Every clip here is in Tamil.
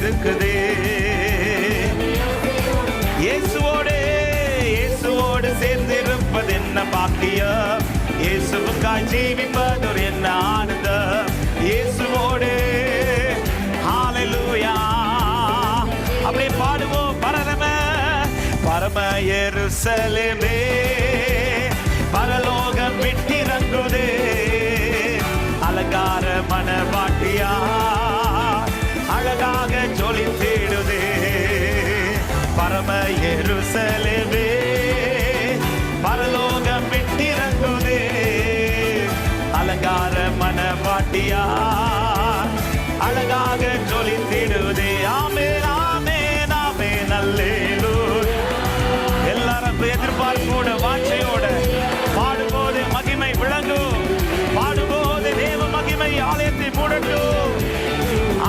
இருக்குது. இயேசுவோடு சேர்ந்திருப்பது என்ன பாக்கியம், இயேசுவுக்காய் ஜீவிப்பது என்ன ஆனந்தம். இயேசுவோடு ஹல்லேலூயா. அப்படியே பாடுவோம். பரம எருசலேமே பரலோகம் விட்டிறங்குதே, அலங்கார மணவாட்டியா அழகாக ஜொலித்திடுதே. பரம எருசலேமே பரலோகம் விட்டிறங்குதே, அலங்கார மணவாட்டியா அழகாக ஜொலித்திடுதே. ஆமென் ஆமென் ஆமென் அல்லேலூயா. எல்லாரும் எதிர்பார்ப்போட வாஞ்சையோட பாடும்போது மகிமை விளங்கும். பாடும்போது தேவ மகிமை ஆலயத்தை மூடட்டும்.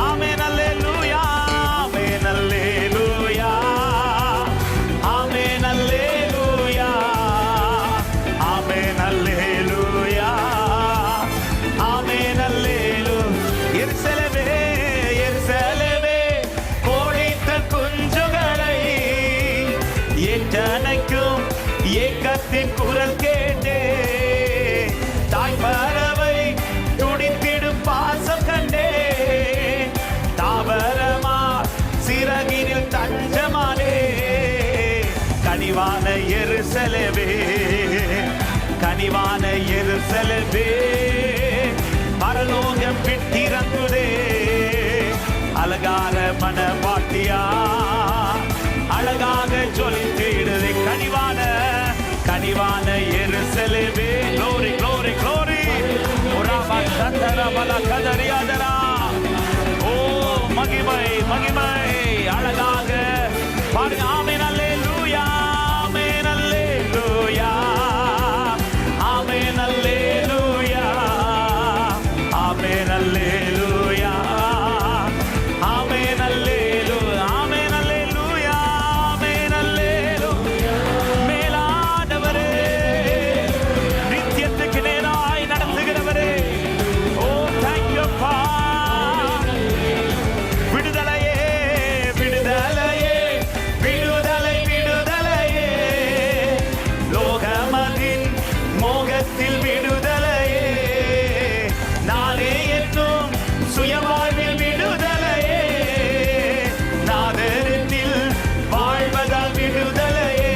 ஆமென் அல்லேலூயா ஆமென் அல்லேலூயா ஆமென் அல்லேலூயா ஆமென் அல்லேலூயா ஆமென் அல்லேலூயா. எருசலேமே எருசலேமே கோடிட்ட குஞ்சுகளை ஏற்றனைக்கும் ஏக்கத்தின் குரல் கேட்டே, தாய் பறவை துடித்திடும் பாசம் கண்டே, தாவரமா சிறகினில் தஞ்சமானே. கனிவான எருசலேமே கனிவான எருசலேமே பரலோகம் விட்டிறங்குதே, அலங்கார மணவாட்டியா அழகாக ஜொலித்திடுதே. கனிவான எருசலேமே. glory glory glory. உராபா சந்தர பல கதரியாதரா. ஓ மகிமை மகிமை அழகாக பாருங்க. ஆமென் அல்லேலூயா ஆமென் அல்லேலூயா ஆமென் அல்லேலூயா ஆமென் அல்லேலூயா ஆமென் அல்லேலூயா ஆமென் அல்லேலூயா ஆமென் அல்லேலூயா. மேலானவரே, நித்தியத்துக்கு நேராய் நடத்துகிறவரே, ஓ thank you Father. விடுதலையே விடுதலையே விடுதலை விடுதலையே, லோகமதின் மோகத்தில் விடுதலையே, நானே என்னும் சுயவாழ்வில் விடுதலையே, நாதரில் வாழ்வதால் விடுதலையே.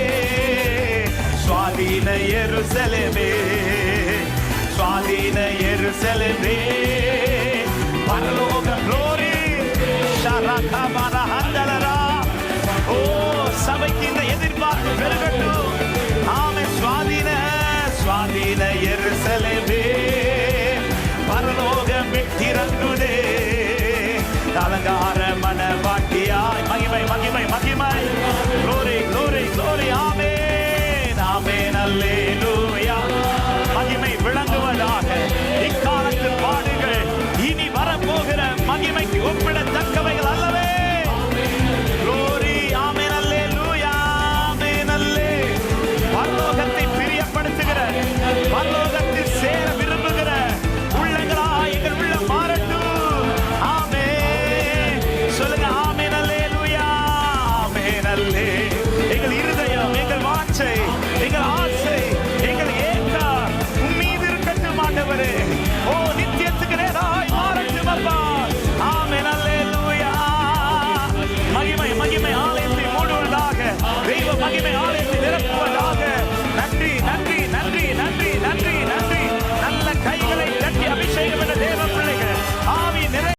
சுவாதீன எருசலேமே சுவாதீன எருசலேமே பரலோக glory. ஷரகமர ஹந்தலரா. ஓ சபைக்கு இந்த எதிர்பார்ப்பு பெருகட்டும். ஆமென். சுவாதீன எருசலேமே